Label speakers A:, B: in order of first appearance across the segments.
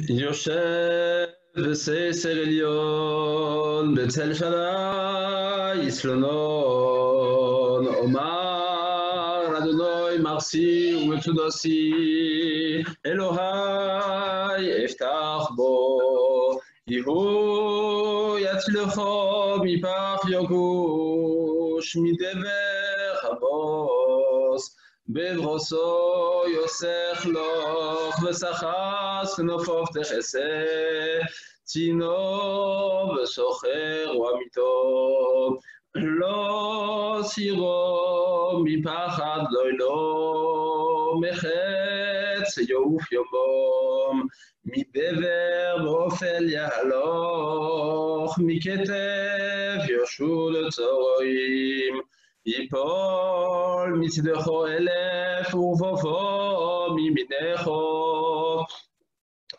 A: יושב בססר עליון בצל שדי יסלונון אומר אדוני מרסי ומצודסי אלוהי אפתח בו יהוא יצלחו מפח יוגוש מדבר חבוס בברוסו יוסך לוך ושחס כנופוף תכסה צינו וסוחר ומיתו לא סירו מפחד לא מחץ יעוף יומום מדבר באופל יהלוך מכתף יושוד צורים יפול מצדכו אלף ורבובו מימינךו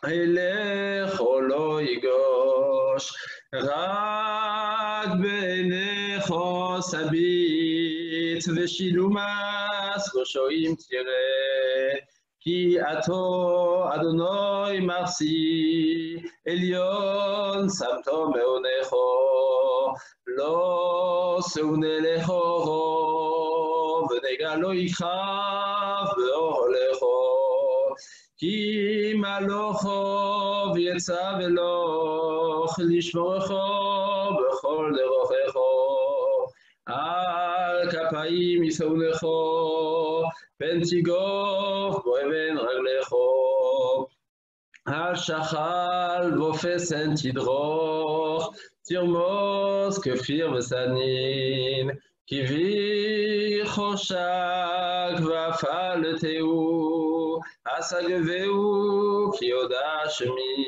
A: אלךו לא יגוש רק בעיניךו סביט ושילומס ראשויים תראה כי עתו אדוני מרסי עליון שמתו מעונךו לא שונא לכו ונגע לא יכאב באוהלךו כי מלוכו ויצא ולוך לשמורכו בכל דרכךו על כפיים ישאונךו פן תיגוף בו אבן רגלךו על שחל ופסן תדרוך תרמוס כפיר וסנין כבי חושק ואפלתהו אסגבהו כי יודע שמי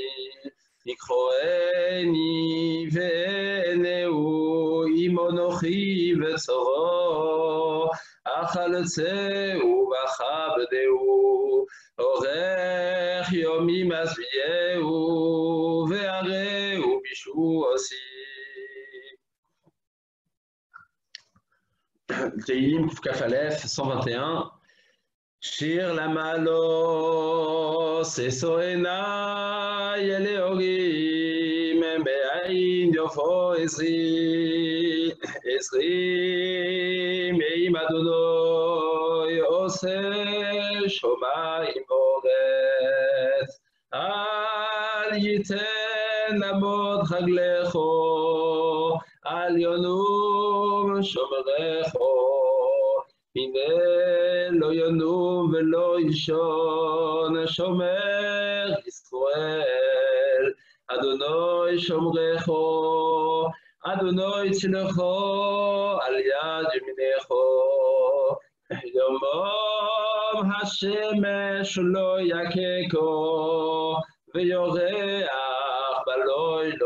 A: יקחוני ועיניהו עמו נוחי וצורו אכלצהו וכבדהו אורך יומים עזביהו והרהו בישועתי. Tehillim Kaf Aleph 121. Shir Lamalos Esoena Yeleogim Be'ain Yofo Esri Meim Adonai Ose Shomayim Oretz Al Yiten Lamot Chaglecho Al Yonum Shomerecho הנה לא ינום ולא ישון שומר ישראל אדוני שומרכו אדוני צלחו על יד ימינךו יומם השמש לא יככו ויורח בלילה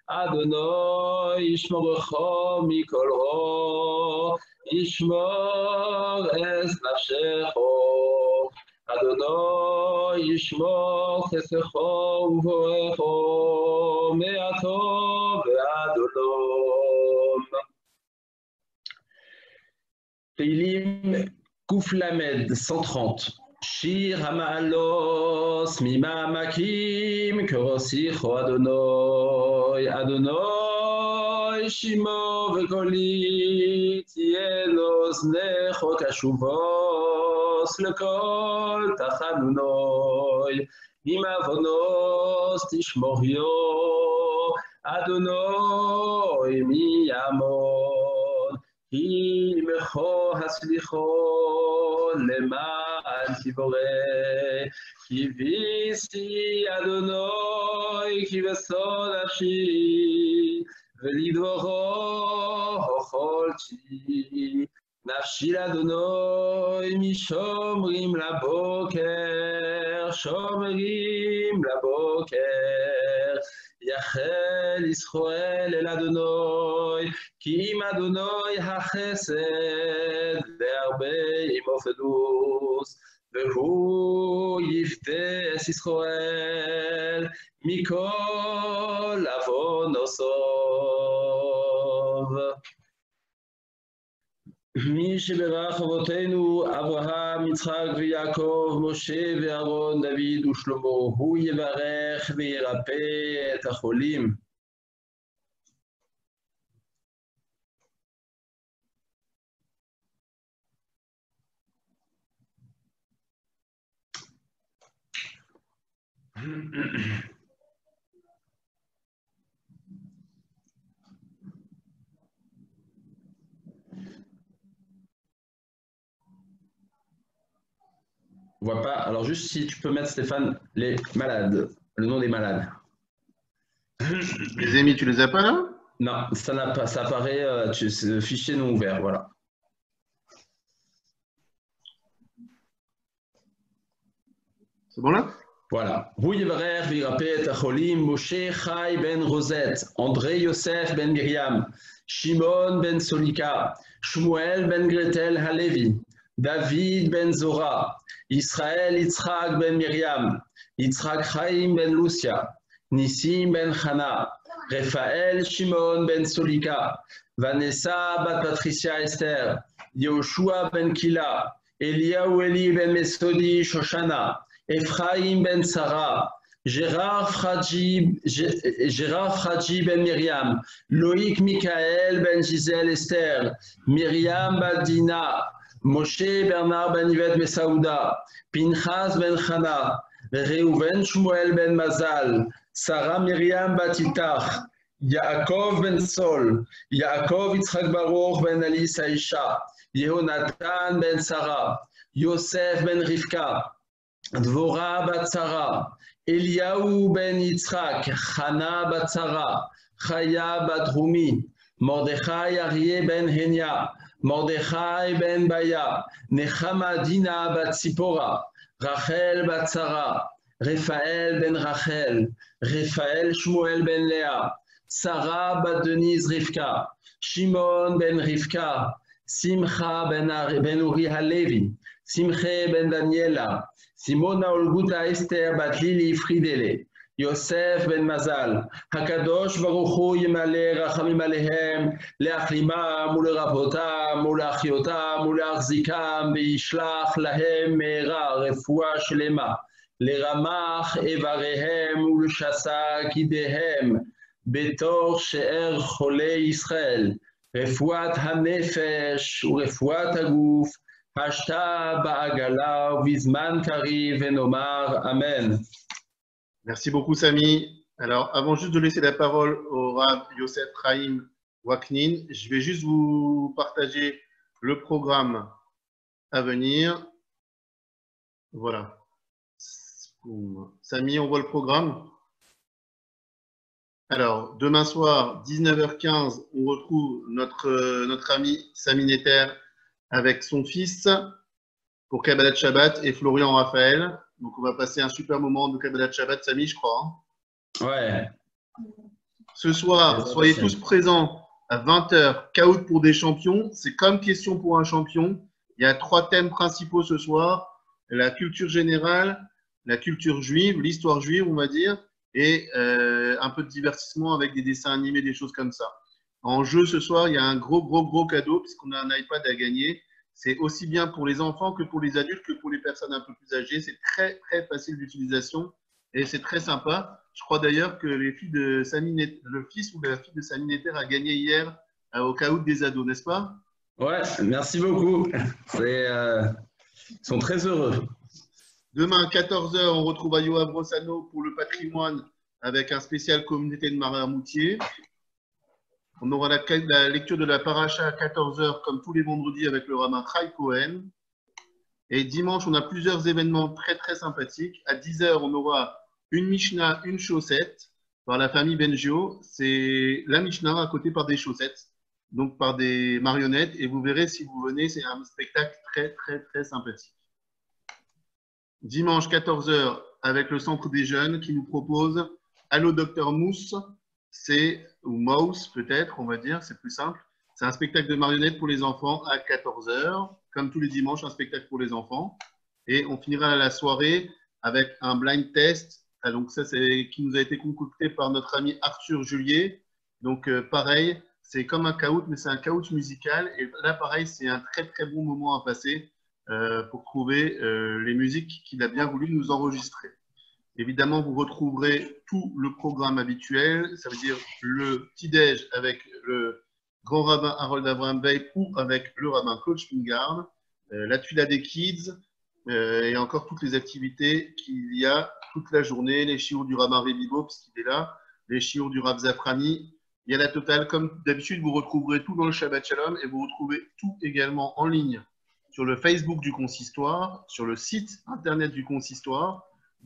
A: אדוני ישמורכו מכל רע ישמור את נפשךו, אדוני ישמור חסכו ובואכו מעתו ועד עולם. תהילים קל"ד 130 שיר המעלות ממעמקים כרוסיכו אדוני אדוני שימו וקולי תהיה לאוזניך קשובוס לכל תחנונוי עם עוונוס תשמוריו אדוני מי יעמוד כי עמכו הסליחו למען תבורא כי ביסי אדוני כי בסוד נפשי ולדברו אכלתי נפשי לאדוני משומרים לבוקר שומרים לבוקר יחל ישראל אל אדוני כי עם אדוני החסד והרבה עמו פדוס והוא יפדס ישראל מכל עוונותיו. מי שברך אבותינו, אברהם, יצחק ויעקב, משה ואהרון, דוד ושלמה, הוא יברך וירפא את החולים. On voit pas. Alors juste si tu peux mettre, Stéphane, les malades, le nom des malades.
B: Les émis, tu les as pas là?
A: Non, ça n'a pas, ça apparaît, fichier non ouvert, voilà.
B: C'est bon là?
A: Voilà. הוא יברך וירפא את החולים, משה חי בן רוזט, אנדרי יוסף בן מרים, שמעון בן סוליקה, שמואל בן גרטל הלוי, דוד בן זורה, ישראל יצחק בן מרים, יצחק חיים בן לוסיה, ניסים בן חנה, רפאל שמעון בן סוליקה, ונסה בת פטריסיה אסתר, יהושע בן קילה, אליהו אלי בן מסודי שושנה, Ephraim ben Sarah, Gérard Fradji ben Myriam, Loïc Michael ben Gisèle Esther, Myriam Badina, Moshe Bernard ben Yvette Messaouda, Pinchas ben Chana, Reuven Shmuel ben Mazal, Sarah Myriam Batitach, Yaakov ben Sol, Yaakov Yitzhak Baruch ben Alice Aisha, Yehonatan ben Sarah, Yosef ben Rivka, דבורה בת שרה, אליהו בן יצחק, חנה בת שרה, חיה בת רומי, מרדכי אריה בן הניה, מרדכי בן ביה, נחמה דינה בת ציפורה, רחל בת שרה, רפאל בן רחל, רפאל שמואל בן לאה, שרה בת דניז רבקה, שמעון בן רבקה, שמחה בן אורי הלוי, שמחה בן דניאלה, סימונה אולגותה אסתר בת לילי פרידלה, יוסף בן מזל, הקדוש ברוך הוא ימלא רחמים עליהם, להחלימם ולרפאותם ולהחיותם ולהחזיקם, וישלח להם מהרה רפואה שלמה, לרמח איבריהם ולשסה גידיהם, בתוך שאר חולי ישראל, רפואת הנפש ורפואת הגוף,
B: Merci beaucoup, Samy. Alors, avant juste de laisser la parole au Rav Yosef Chaim Waknin, je vais juste vous partager le programme à venir. Voilà. Samy, on voit le programme. Alors, demain soir, 19h15, on retrouve notre ami Samy Neter avec son fils pour Kabbalat Shabbat et Florian Raphaël. Donc, on va passer un super moment de Kabbalat Shabbat, Samy, je crois. Hein.
A: Ouais.
B: Ce soir, soyez tous présents à 20h, Kahoot pour des champions. C'est comme question pour un champion. Il y a 3 thèmes principaux ce soir. La culture générale, la culture juive, l'histoire juive, on va dire, et un peu de divertissement avec des dessins animés, des choses comme ça. En jeu ce soir, il y a un gros cadeau puisqu'on a un iPad à gagner. C'est aussi bien pour les enfants que pour les adultes que pour les personnes un peu plus âgées. C'est très facile d'utilisation et c'est très sympa. Je crois d'ailleurs que le fils ou la fille de Samy Neter a gagné hier au Kahoot des ados, n'est-ce pas?
A: Ouais, merci beaucoup. Ils sont très heureux.
B: Demain à 14h, on retrouve Yoav Rossano pour le patrimoine avec un spécial communauté de Marmoutier. On aura la lecture de la paracha à 14h, comme tous les vendredis, avec le rabbin Chai Cohen. Et dimanche, on a plusieurs événements très sympathiques. À 10h, on aura une Mishnah, une chaussette, par la famille Bengio. C'est la Mishnah racontée par des chaussettes, donc par des marionnettes. Et vous verrez, si vous venez, c'est un spectacle très sympathique. Dimanche, 14h, avec le Centre des Jeunes qui nous propose Allô Docteur Mousse. Ou Mouse peut-être, on va dire, c'est plus simple. C'est un spectacle de marionnettes pour les enfants à 14h, comme tous les dimanches, un spectacle pour les enfants. Et on finira la soirée avec un blind test. Donc ça, c'est qui nous a été concocté par notre ami Arthur Julier. Donc pareil, c'est comme un caout, mais c'est un caout musical. Et là, pareil, c'est un très très bon moment à passer pour trouver les musiques qu'il a bien voulu nous enregistrer. Évidemment, vous retrouverez tout le programme habituel, ça veut dire le petit-déj avec le grand rabbin Harold Abraham Bey ou avec le rabbin Claude Spingard, la tuila des kids et encore toutes les activités qu'il y a toute la journée, les chiours du rabbin Rebibo, puisqu'il est là, les chiours du Rav Zafrani. Il y a la totale. Comme d'habitude, vous retrouverez tout dans le Shabbat Shalom et vous retrouvez tout également en ligne sur le Facebook du consistoire, sur le site internet du consistoire.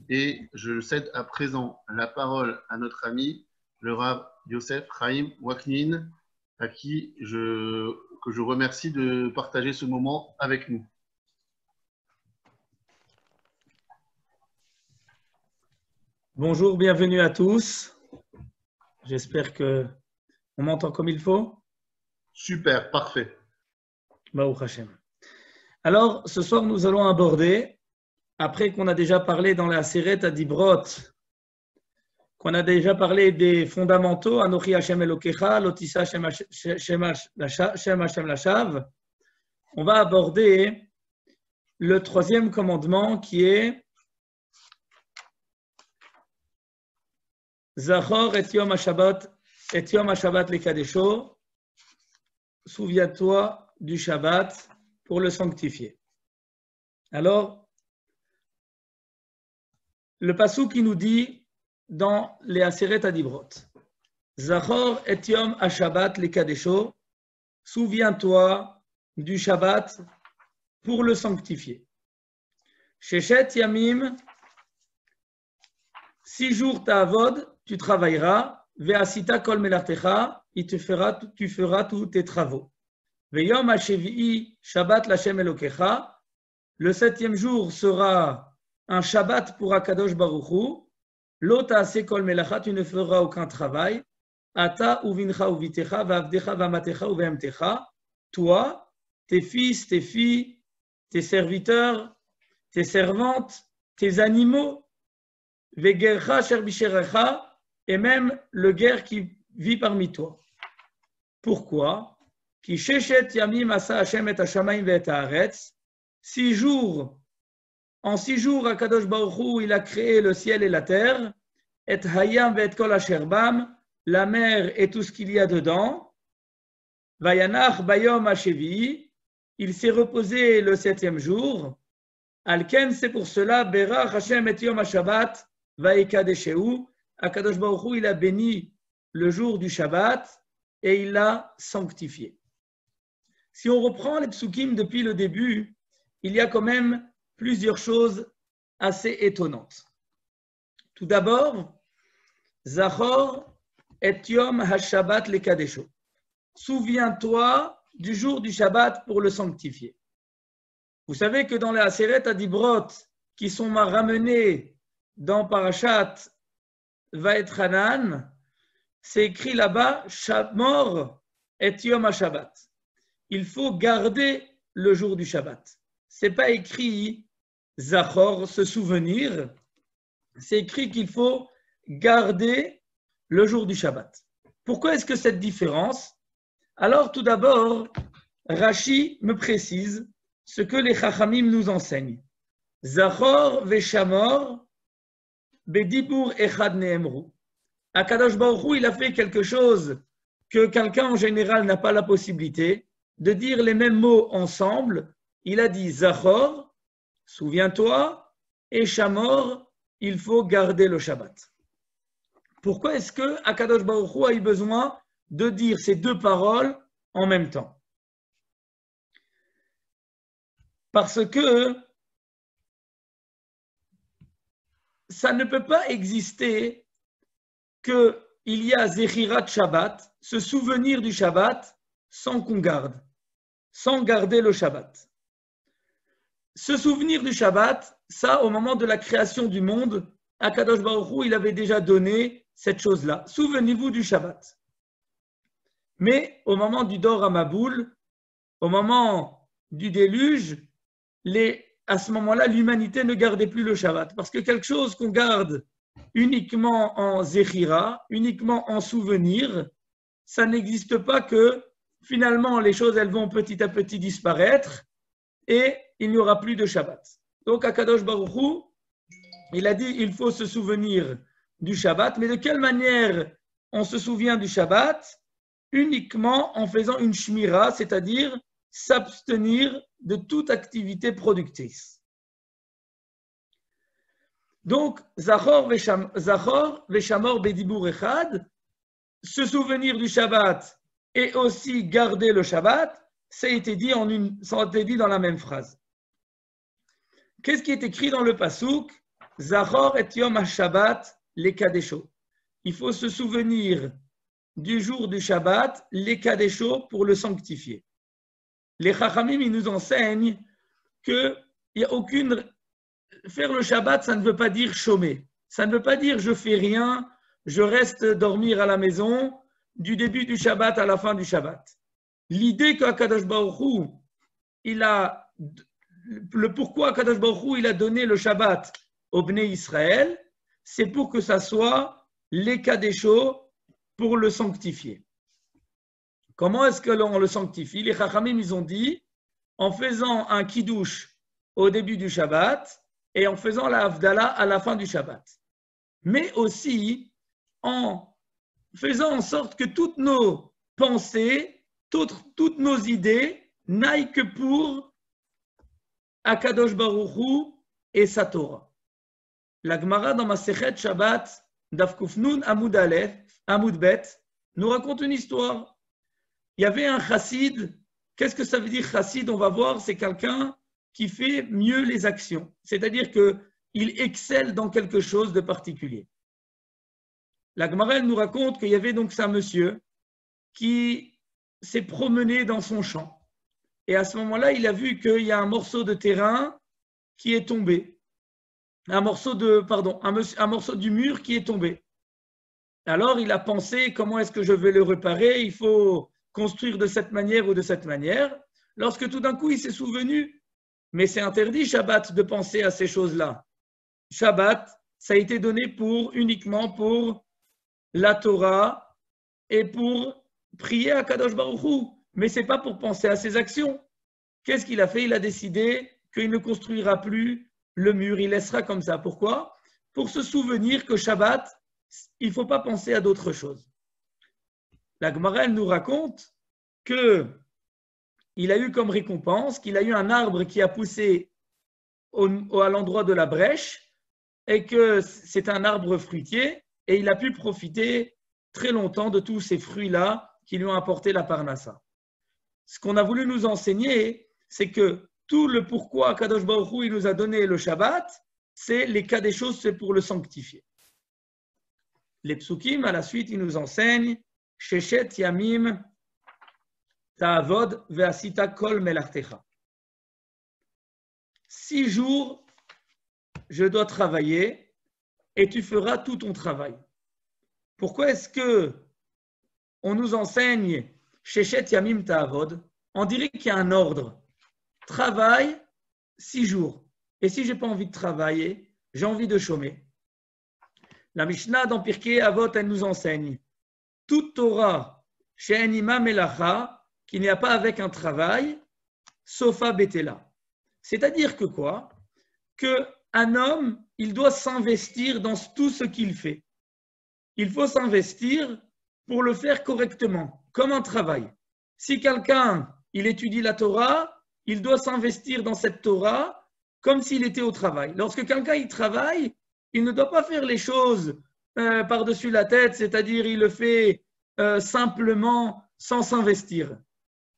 B: Et je cède à présent la parole à notre ami, le Rav Yosef Chaim Waknin, à qui je remercie de partager ce moment avec nous.
C: Bonjour, bienvenue à tous. J'espère qu'on m'entend comme il faut.
B: Super, parfait.
C: Baruch Hashem. Alors, ce soir, nous allons aborder, après qu'on a déjà parlé dans la Seret Adibrot, qu'on a déjà parlé des fondamentaux, Anochi Hashem Elokecha, Lotissa Shem Hashem Lashav, on va aborder le troisième commandement qui est Zachor et Yom HaShabbat lekadesho, souviens-toi du Shabbat pour le sanctifier. Alors, le passouk qui nous dit dans les Aseret Adibrot, Zachor et Yom HaShabbat lekadesho, souviens-toi du Shabbat pour le sanctifier. Sheshet Yamim, 6 jours ta'avod, tu travailleras, ve'asita kol melartecha, tu feras tous tes travaux. Ve'yom ha'shevi'i Shabbat l'Hashem Elokecha, le 7e jour sera un Shabbat pour Akadosh Baruch Hu, lo ta'aseh kol melacha, tu ne feras aucun travail, ata uvincha uvitecha, va'avdecha va'amatecha uve'emtecha, toi, tes fils, tes filles, tes serviteurs, tes servantes, tes animaux, ve'gercha sher bisherecha, et même le guerre qui vit parmi toi. Pourquoi? Ki sheshet yamim asa Hashem et hashamayim ve'et haaretz. 6 jours, en 6 jours, Akadosh Baruch Hu, il a créé le ciel et la terre, et hayam ve'et kol asher bam, la mer et tout ce qu'il y a dedans. Vayanach bayom hashevi'i, il s'est reposé le 7e jour. Alken, c'est pour cela, berach Hashem et yom hashabbat va'ekadeshehu. Akadosh Baruch Hu, il a béni le jour du Shabbat et il l'a sanctifié. Si on reprend les psukim depuis le début, il y a quand même plusieurs choses assez étonnantes. Tout d'abord, Zachor et Yom HaShabbat lekadesho. Souviens-toi du jour du Shabbat pour le sanctifier. Vous savez que dans les Aseret Adibrot qui sont ramenés dans Parashat Vaetchanan, c'est écrit là-bas Shamor et Yom HaShabbat. Il faut garder le jour du Shabbat. C'est pas écrit Zachor, se souvenir. C'est écrit qu'il faut garder le jour du Shabbat. Pourquoi est-ce que cette différence? Alors, tout d'abord, Rashi me précise ce que les Chachamim nous enseignent. Zachor ve'shamor bedibur echad neemru. Akadosh Baruch Hu, il a fait quelque chose que quelqu'un en général n'a pas la possibilité de dire les mêmes mots ensemble. Il a dit Zachor, souviens-toi, et Shamor, il faut garder le Shabbat. Pourquoi est-ce que Akadosh Baruch Hu a eu besoin de dire ces deux paroles en même temps? Parce que ça ne peut pas exister qu'il y a Zechirat Shabbat, se souvenir du Shabbat, sans qu'on garde, sans garder le Shabbat. Se souvenir du Shabbat, ça, au moment de la création du monde, Akadosh Baruch Hu, il avait déjà donné cette chose-là. Souvenez-vous du Shabbat. Mais au moment du Dor HaMaboul, au moment du déluge, à ce moment-là, l'humanité ne gardait plus le Shabbat. Parce que quelque chose qu'on garde uniquement en Zechira, uniquement en souvenir, ça n'existe pas que finalement les choses elles vont petit à petit disparaître et il n'y aura plus de Shabbat. Donc Akadosh Baruch Hu, il a dit il faut se souvenir du Shabbat, mais de quelle manière on se souvient du Shabbat? Uniquement en faisant une shmira, c'est-à-dire s'abstenir de toute activité productrice. Donc, Zachor veshamor bedibur echad, se souvenir du Shabbat et aussi garder le Shabbat, ça a été dit dans la même phrase. Qu'est-ce qui est écrit dans le pasuk? Zachor et yom ha-Shabbat lekadesho. Il faut se souvenir du jour du Shabbat, lekadesho, pour le sanctifier. Les Chachamim, ils nous enseignent que il y a aucune... Faire le Shabbat, ça ne veut pas dire chômer. Ça ne veut pas dire je fais rien, je reste dormir à la maison du début du Shabbat à la fin du Shabbat. L'idée qu'Akadosh Baruch Hu, le pourquoi Akadosh Baruch Hu, il a donné le Shabbat au Bnei Israël, c'est pour que ça soit l'Ekadesho, pour le sanctifier. Comment est-ce que l'on le sanctifie? Les Chachamim, ils ont dit en faisant un kiddush au début du Shabbat et en faisant la Havdalah à la fin du Shabbat. Mais aussi en faisant en sorte que toutes nos pensées, toutes nos idées n'aillent que pour Akadosh Baruch Hu et sa Torah. La Gemara dans Masechet Shabbat, Daf Kuf Nun Amud Aleph, Amud Bet, nous raconte une histoire. Il y avait un chassid. Qu'est-ce que ça veut dire chassid? On va voir, c'est quelqu'un qui fait mieux les actions. C'est-à-dire qu'il excelle dans quelque chose de particulier. La Gemara nous raconte qu'il y avait donc un monsieur qui s'est promené dans son champ. Et à ce moment-là, il a vu qu'il y a un morceau de terrain qui est tombé. Un morceau du mur qui est tombé. Alors, il a pensé, comment est-ce que je vais le réparer? Il faut construire de cette manière ou de cette manière. Lorsque tout d'un coup, il s'est souvenu, mais c'est interdit, Shabbat, de penser à ces choses-là. Shabbat, ça a été donné uniquement pour la Torah et pour prier à Kadosh Baruch Hu. Mais ce n'est pas pour penser à ses actions. Qu'est-ce qu'il a fait? Il a décidé qu'il ne construira plus le mur, il laissera comme ça. Pourquoi? Pour se souvenir que Shabbat, il ne faut pas penser à d'autres choses. La Gemara nous raconte qu'il a eu comme récompense, qu'il a eu un arbre qui a poussé à l'endroit de la brèche et que c'est un arbre fruitier et il a pu profiter très longtemps de tous ces fruits-là qui lui ont apporté la parnassa. Ce qu'on a voulu nous enseigner, c'est que tout le pourquoi Kadosh Baruch Hu il nous a donné le Shabbat, c'est les cas des choses, c'est pour le sanctifier. Les psukim, à la suite, ils nous enseignent Sheshet Yamim Ta'avod Ve'asita Kol Melartecha. 6 jours, je dois travailler et tu feras tout ton travail. Pourquoi est-ce que on nous enseigne Sheshet Yamim Ta'avod? On dirait qu'il y a un ordre. Travaille 6 jours. Et si je n'ai pas envie de travailler, j'ai envie de chômer. La Mishnah dans Pirkei Avot, elle nous enseigne toute Torah chez Enima Melacha, qui n'y a pas avec un travail, Sofa Betela. C'est-à-dire que quoi? Qu'un homme, il doit s'investir dans tout ce qu'il fait. Il faut s'investir pour le faire correctement, comme un travail. Si quelqu'un, il étudie la Torah, il doit s'investir dans cette Torah comme s'il était au travail. Lorsque quelqu'un il travaille, il ne doit pas faire les choses par-dessus la tête, c'est-à-dire il le fait simplement sans s'investir.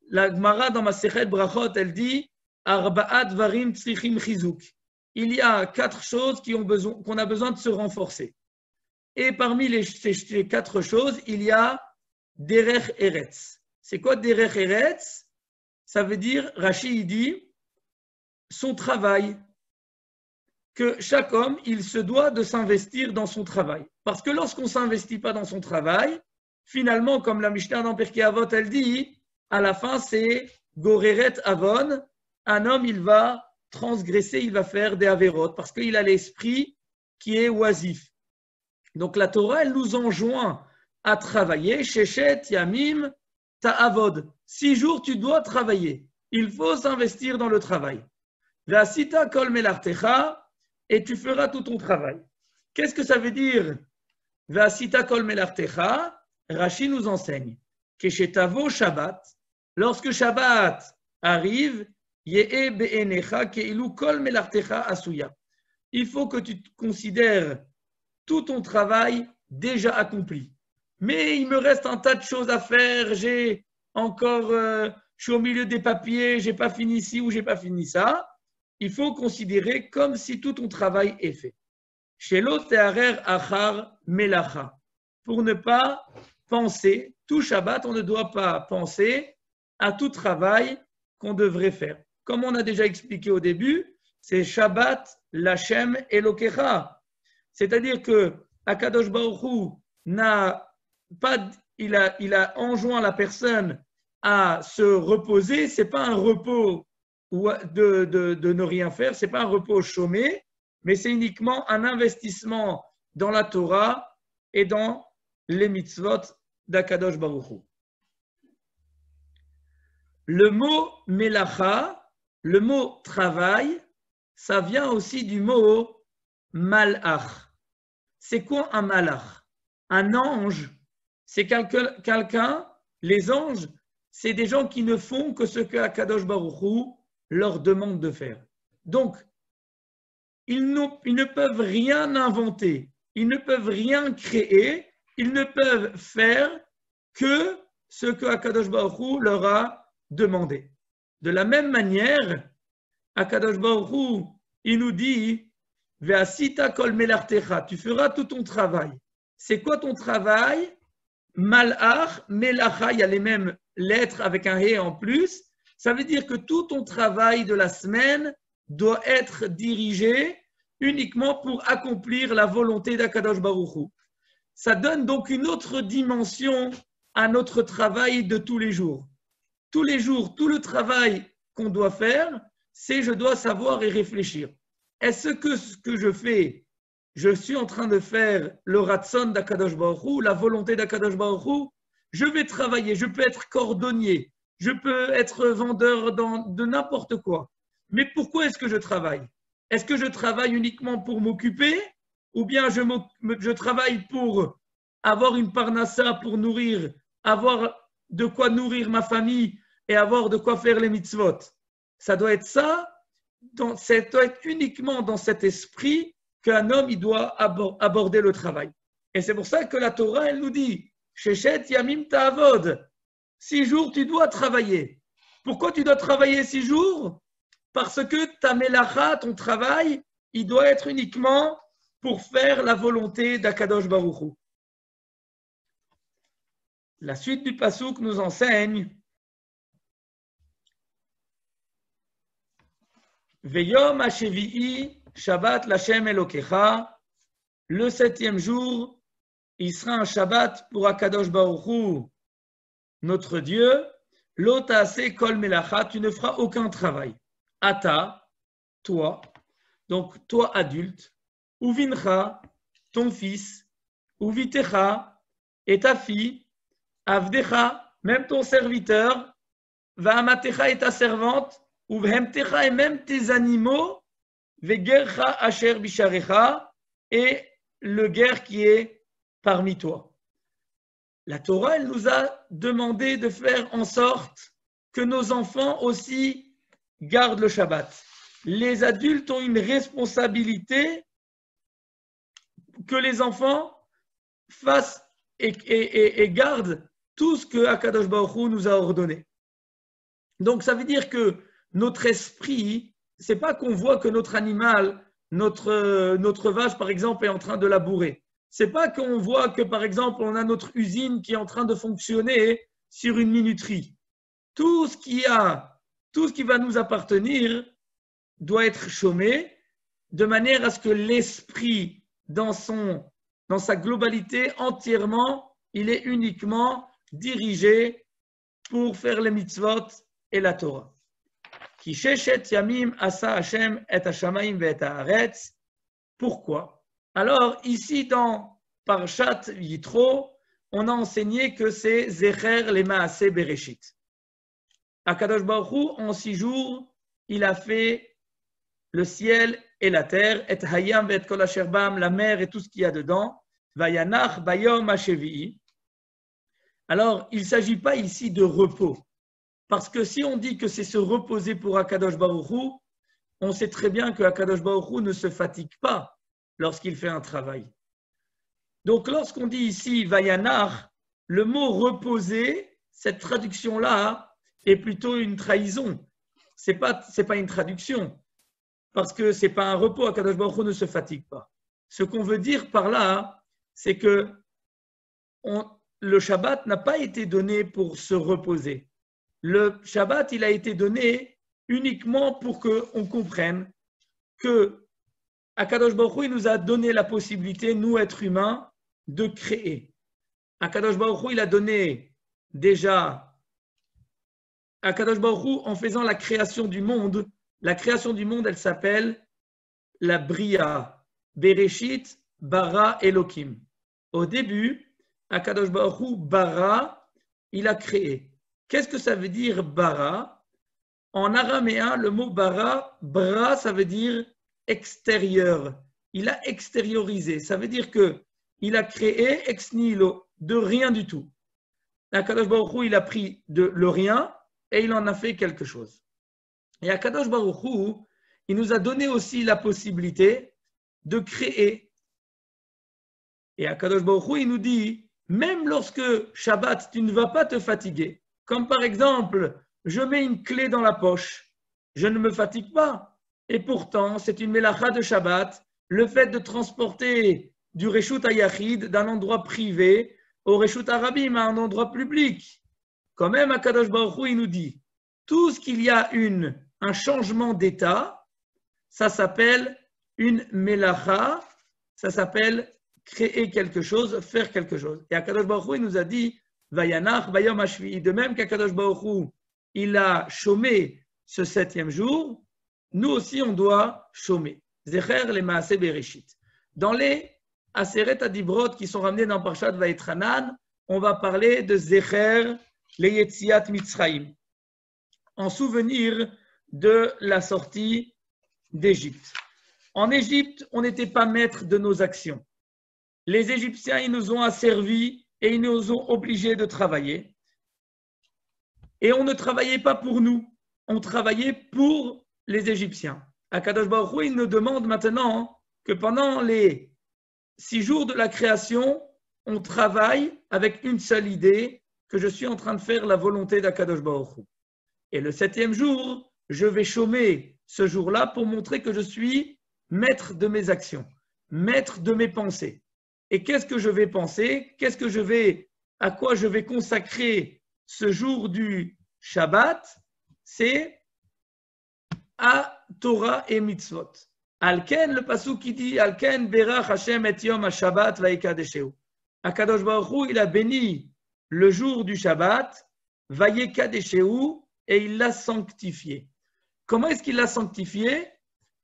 C: La Gemara dans Masechet Brachot, elle dit Arba'at Dvarim Tzrichim Chizuk. Il y a 4 choses qu'on a besoin de se renforcer. Et parmi ces 4 choses, il y a Derech Eretz. C'est quoi Derech Eretz? Ça veut dire, Rashi dit, son travail. Que chaque homme, il se doit de s'investir dans son travail. Parce que lorsqu'on ne s'investit pas dans son travail, finalement, comme la Mishnah dans Pirkei Avot, elle dit, à la fin, c'est Goreret Avon. Un homme, il va transgresser, il va faire des avérotes, parce qu'il a l'esprit qui est oisif. Donc la Torah, elle nous enjoint à travailler. Sheshet Yamim Ta'avod. 6 jours, tu dois travailler. Il faut s'investir dans le travail. Ve'asita kol melartecha, et tu feras tout ton travail. Qu'est-ce que ça veut dire? Ve'asita kol melartecha, Rashi nous enseigne que chez Tavo Shabbat, lorsque Shabbat arrive, Ye'e be'enecha keilu kol melartecha asuya. Il faut que tu considères tout ton travail déjà accompli. Mais il me reste un tas de choses à faire, j'ai encore, je suis au milieu des papiers, j'ai pas fini ci ou j'ai pas fini ça. Il faut considérer comme si tout ton travail est fait. Shelo te'arer achar melacha. Pour ne pas penser, tout Shabbat, on ne doit pas penser à tout travail qu'on devrait faire. Comme on a déjà expliqué au début, c'est Shabbat Lashem Elokecha. C'est-à-dire que Akadosh Baruch Hu n'a pas, il a enjoint la personne à se reposer. C'est pas un repos de ne rien faire, c'est pas un repos chômé, mais c'est uniquement un investissement dans la Torah et dans les mitzvot d'Akadosh Baruch Hu. Le mot melacha, le mot travail, ça vient aussi du mot malach. C'est quoi un malach? Un ange, c'est quelqu'un, les anges, c'est des gens qui ne font que ce que Akadosh Baruch Hu leur demande de faire. Donc, ils ne peuvent rien inventer, ils ne peuvent rien créer, ils ne peuvent faire que ce que Akadosh Baruch Hu leur a demandé. De la même manière, Akadosh Baruch Hu, il nous dit Ve'asita kol melartecha, tu feras tout ton travail. C'est quoi ton travail? Malach, melacha, il y a les mêmes lettres avec un he en plus. Ça veut dire que tout ton travail de la semaine doit être dirigé uniquement pour accomplir la volonté d'Akadosh Baruch Hu. Ça donne donc une autre dimension à notre travail de tous les jours. Tous les jours, tout le travail qu'on doit faire, c'est je dois savoir et réfléchir. Est-ce que ce que je fais, je suis en train de faire le ratson d'Akadosh Baruch Hu, la volonté d'Akadosh Baruch Hu? Je vais travailler, je peux être cordonnier, je peux être vendeur de n'importe quoi. Mais pourquoi est-ce que je travaille? Est-ce que je travaille uniquement pour m'occuper ou bien je travaille pour avoir une parnassa, pour nourrir, avoir de quoi nourrir ma famille et avoir de quoi faire les mitzvot? Ça doit être ça, ça doit être uniquement dans cet esprit qu'un homme il doit aborder le travail. Et c'est pour ça que la Torah, elle nous dit Sheshet Yamim Ta'avod. 6 jours, tu dois travailler. Pourquoi tu dois travailler 6 jours? Parce que ta melacha, ton travail, il doit être uniquement pour faire la volonté d'Akadosh Baruch Hu. La suite du passouk nous enseigne Veyom Hashevi'i Shabbat Lashem Elokecha. Le 7e jour, il sera un Shabbat pour Akadosh Baruch Hu, notre Dieu. Lo ta'aseh kol melacha, tu ne feras aucun travail. Ata, toi, donc toi adulte, Uvincha, ton fils, Uvitecha, et ta fille, Avdecha, même ton serviteur, Va'amatecha et ta servante, Uvhemtecha et même tes animaux, Vegercha asher bisharecha, et le guerre qui est parmi toi. La Torah, elle nous a demandé de faire en sorte que nos enfants aussi gardent le Shabbat. Les adultes ont une responsabilité que les enfants fassent et gardent tout ce que Akadosh Baruch Hu nous a ordonné. Donc ça veut dire que notre esprit, c'est pas qu'on voit que notre animal, notre vache par exemple est en train de labourer. C'est pas qu'on voit que par exemple on a notre usine qui est en train de fonctionner sur une minuterie. Tout ce qui va nous appartenir doit être chômé de manière à ce que l'esprit dans sa globalité entièrement, il est uniquement dirigé pour faire les mitzvot et la Torah. Ki sheshet yamim asa Hashem et hashamayim ve'et haaretz. Pourquoi? Alors ici dans Parshat Yitro, on a enseigné que c'est Zecher les Maaseh Bereshit. Akadosh Baruch Hu, en 6 jours, il a fait le ciel et la terre, et Hayam et Kol Asher Bam, la mer et tout ce qu'il y a dedans. Vayanach Bayom HaShevi'i. Alors, il ne s'agit pas ici de repos. Parce que si on dit que c'est se reposer pour Akadosh Baruch Hu, on sait très bien que Akadosh Baruch Hu ne se fatigue pas lorsqu'il fait un travail. Donc, lorsqu'on dit ici Vayanach, le mot reposer, cette traduction-là est plutôt une trahison. Ce n'est pas une traduction. Parce que ce n'est pas un repos, Akadosh Baruch Hu ne se fatigue pas. Ce qu'on veut dire par là, c'est que le Shabbat n'a pas été donné pour se reposer. Le Shabbat, il a été donné uniquement pour qu'on comprenne que Akadosh Baruch Hu, il nous a donné la possibilité, nous, êtres humains, de créer. Akadosh Baruch Hu, il a donné déjà, Akadosh Baruch Hu, en faisant la création du monde, elle s'appelle la Bria, Bereshit, Bara, Elohim. Au début, Akadosh Baruch Hu, Bara, il a créé. Qu'est-ce que ça veut dire Bara? En araméen, le mot Bara, Bra, ça veut dire extérieur. Il a extériorisé. Ça veut dire qu'il a créé ex nihilo, de rien du tout. Akadosh Baruch Hu, il a pris de le rien et il en a fait quelque chose. Et Akadosh Baruch Hu, il nous a donné aussi la possibilité de créer. Et Akadosh Baruch Hu, il nous dit, même lorsque Shabbat, tu ne vas pas te fatiguer. Comme par exemple, je mets une clé dans la poche, je ne me fatigue pas. Et pourtant, c'est une mélacha de Shabbat, le fait de transporter du Reshut HaYachid d'un endroit privé au Reshut HaRabim, à un endroit public. Quand même, Akadosh Baruch Hu, il nous dit, tout ce qu'il y a un changement d'état, ça s'appelle une mélacha, ça s'appelle créer quelque chose, faire quelque chose. Et Akadosh Baruch Hu, il nous a dit, Vayanach, Bayom Hashvi'i. De même qu'Akadosh Baruch Hu, il a chômé ce 7e jour, nous aussi on doit chômer. Zecher les Maaseh Bereshit. Dans les Aseret Adibrot qui sont ramenés dans Parshat Vayetranan, on va parler de Zecher les Yetziat Mitzrayim, en souvenir de la sortie d'Égypte. En Égypte, on n'était pas maître de nos actions. Les Égyptiens, ils nous ont asservis et ils nous ont obligés de travailler. Et on ne travaillait pas pour nous, on travaillait pour les Égyptiens. Akadosh Baruch Hu, il nous demande maintenant que pendant les 6 jours de la création, on travaille avec une seule idée, que je suis en train de faire la volonté d'Akadosh Baruch Hu. Et le 7e jour, je vais chômer ce jour-là pour montrer que je suis maître de mes actions, maître de mes pensées. Et qu'est-ce que je vais penser? À quoi je vais consacrer ce jour du Shabbat? C'est à Torah et Mitzvot. Alken, le pasuk qui dit Alken berach Hashem et yom ha-Shabbat vayekadesheu. Akadosh Baruch Hu, il a béni le jour du Shabbat, vayekadesheu, et il l'a sanctifié. Comment est-ce qu'il l'a sanctifié?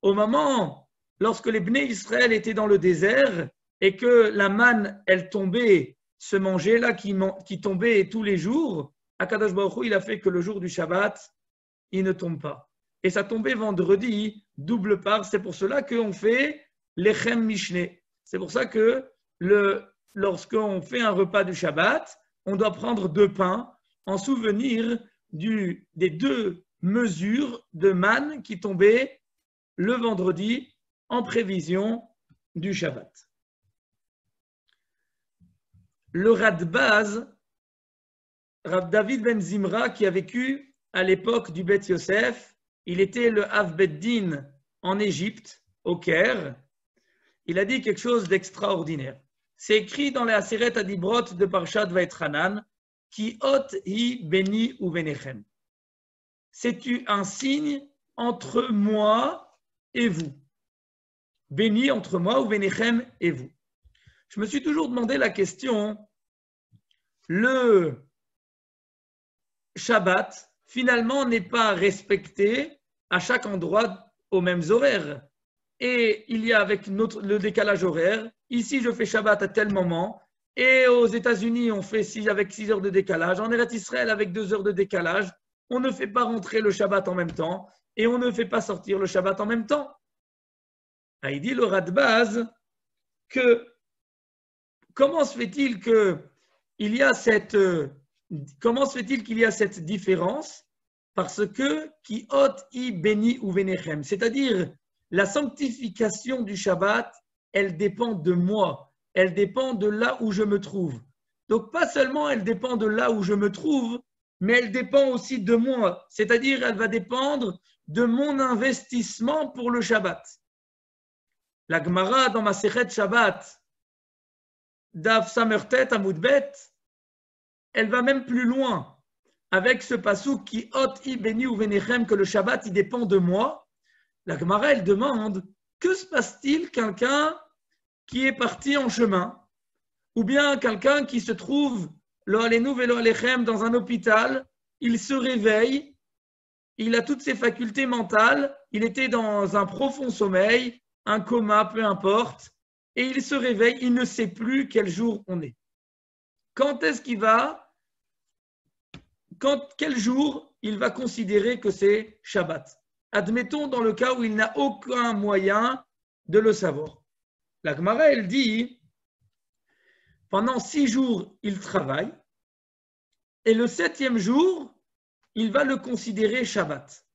C: Au moment, lorsque les Bnei Israël étaient dans le désert, et que la manne, elle tombait, ce manger-là qui tombait tous les jours, Akadosh Baruch Hu, il a fait que le jour du Shabbat, il ne tombe pas. Et ça tombait vendredi, double part. C'est pour cela qu'on fait l'Echem Mishneh. C'est pour ça que lorsqu'on fait un repas du Shabbat, on doit prendre 2 pains en souvenir des 2 mesures de manne qui tombaient le vendredi en prévision du Shabbat. Le Radbaz, Rav David ben Zimra, qui a vécu à l'époque du Beth Yosef, il était le Av Bet Din en Égypte, au Caire. Il a dit quelque chose d'extraordinaire. C'est écrit dans les Aseret Adibrot de Parshat Vayetranan, Ki ot hi beni u benechem. C'est un signe entre moi et vous. Béni entre moi ou benechem et vous. Je me suis toujours demandé la question, le Shabbat, finalement, n'est pas respecté à chaque endroit aux mêmes horaires. Et il y a avec le décalage horaire, ici je fais Shabbat à tel moment, Et aux États-Unis, on fait avec 6 heures de décalage. En Eretz Israël, avec 2 heures de décalage, on ne fait pas rentrer le Shabbat en même temps et on ne fait pas sortir le Shabbat en même temps. Il dit le Radbaz que comment se fait-il qu'il y a cette différence? Parce que qui ot i béni ou vénéchem, c'est-à-dire la sanctification du Shabbat, elle dépend de moi, elle dépend de là où je me trouve. Donc pas seulement elle dépend de là où je me trouve, mais elle dépend aussi de moi, c'est-à-dire elle va dépendre de mon investissement pour le Shabbat. La Gemara dans ma Masechet Shabbat, Daf Samertet Amud Bet, elle va même plus loin avec ce passouk qui ot i béni ou vénéchem, que le Shabbat il dépend de moi. La Gemara elle demande que se passe-t-il quelqu'un qui est parti en chemin ou bien quelqu'un qui se trouve lo alenu velo alechem dans un hôpital, il se réveille, il a toutes ses facultés mentales, il était dans un profond sommeil, un coma, peu importe, et il se réveille, il ne sait plus quel jour on est. Quand est-ce qu'il va, quel jour il va considérer que c'est Shabbat? Admettons dans le cas où il n'a aucun moyen de le savoir. La Gemara, elle dit, pendant 6 jours, il travaille, et le 7e jour, il va le considérer Shabbat.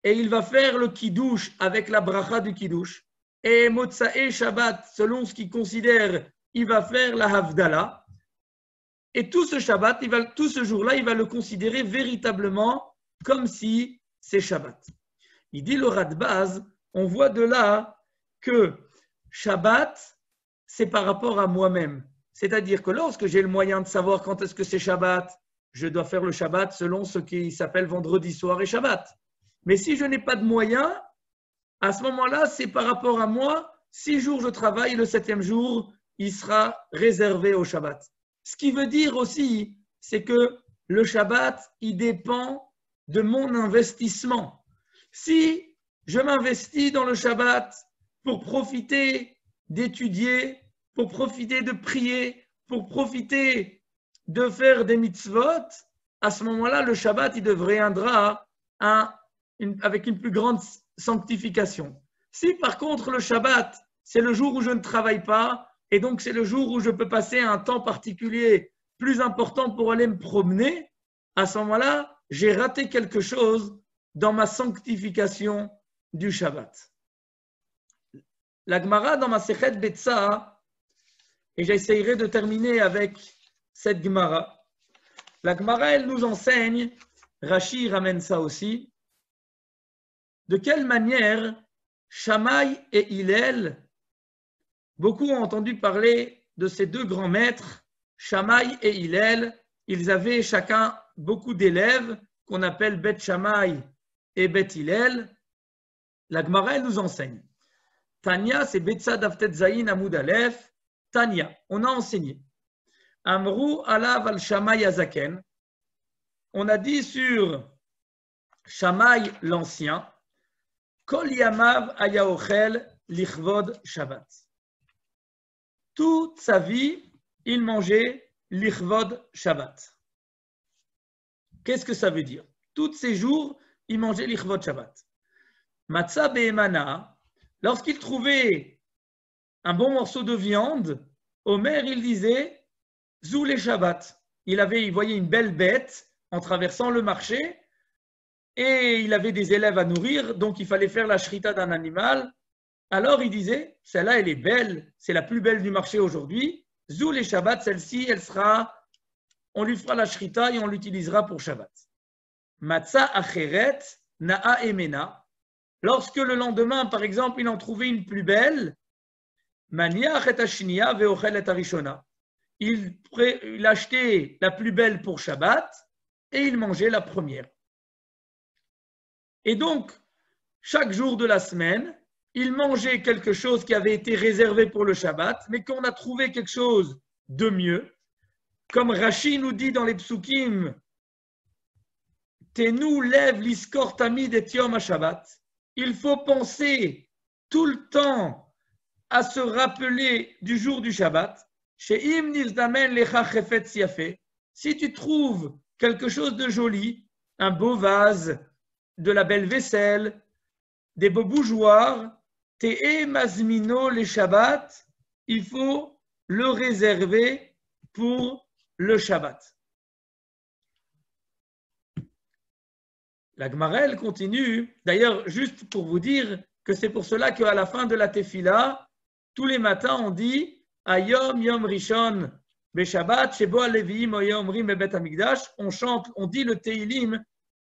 C: Et il va faire le Kiddush avec la bracha du Kiddush. Et Motsae Shabbat, selon ce qu'il considère, il va faire la Havdalah. Et tout ce Shabbat, tout ce jour-là, il va le considérer véritablement comme si c'est Shabbat. Il dit le Radbaz, on voit de là que Shabbat, c'est par rapport à moi-même. C'est-à-dire que lorsque j'ai le moyen de savoir quand est-ce que c'est Shabbat, je dois faire le Shabbat selon ce qui s'appelle vendredi soir et Shabbat. Mais si je n'ai pas de moyens, à ce moment-là, c'est par rapport à moi, 6 jours je travaille, le 7e jour, il sera réservé au Shabbat. Ce qui veut dire aussi, c'est que le Shabbat, il dépend de mon investissement. Si je m'investis dans le Shabbat pour profiter d'étudier, pour profiter de prier, pour profiter de faire des mitzvot, à ce moment-là, le Shabbat, il deviendra avec une plus grande sanctification. Si par contre le Shabbat, c'est le jour où je ne travaille pas, et donc c'est le jour où je peux passer un temps particulier plus important pour aller me promener, à ce moment-là, j'ai raté quelque chose dans ma sanctification du Shabbat. La Gemara dans ma Masechet Betsa, et j'essayerai de terminer avec cette Gemara. La Gemara, elle nous enseigne, Rashi ramène ça aussi, de quelle manière Shammai et Hillel, beaucoup ont entendu parler de ces 2 grands maîtres, Shammai et Hillel, ils avaient chacun beaucoup d'élèves qu'on appelle Bet Shammai et Bet Hillel. La Gemara, elle nous enseigne. Tanya, c'est Betsa Daftet Zayin Amud Aleph. Tanya, on a enseigné. Amrou alav al Shammai Azaken. On a dit sur Shammai l'ancien, Kol yamav ayaochel lichvod Shabbat. Toute sa vie, il mangeait lichvod Shabbat. Qu'est-ce que ça veut dire? Tous ses jours, il mangeait lichvod Shabbat. Matzah be'emana, lorsqu'il trouvait un bon morceau de viande, Omer, il disait Zou les Shabbat. Il voyait une belle bête en traversant le marché et il avait des élèves à nourrir, donc il fallait faire la shrita d'un animal. Alors il disait, celle-là, elle est belle, c'est la plus belle du marché aujourd'hui. Zou les Shabbat, celle-ci, on lui fera la shrita et on l'utilisera pour Shabbat. Matzah acheret na'a emena. Lorsque le lendemain, par exemple, il en trouvait une plus belle, maniach et ashniya ve'ochel et arishona. Il achetait la plus belle pour Shabbat et il mangeait la première. Et donc, chaque jour de la semaine, il mangeait quelque chose qui avait été réservé pour le Shabbat, mais qu'on a trouvé quelque chose de mieux. Comme Rashi nous dit dans les psukim, Tenu lev liskor tamid et yom ha-Shabbat. Il faut penser tout le temps à se rappeler du jour du Shabbat. She'im nizdamen lecha chefetz yafeh. Si tu trouves quelque chose de joli, un beau vase, de la belle vaisselle, des beaux bougeoirs, te'e mazmino les Shabbat, il faut le réserver pour le Shabbat. La Gemara, elle continue. D'ailleurs, juste pour vous dire que c'est pour cela qu'à la fin de la Tefila, tous les matins, on dit Ayom Yom Rishon Beshabbat Shebo Aleviim Oyom Rim Bebet Hamikdash. On chante, on dit le Teilim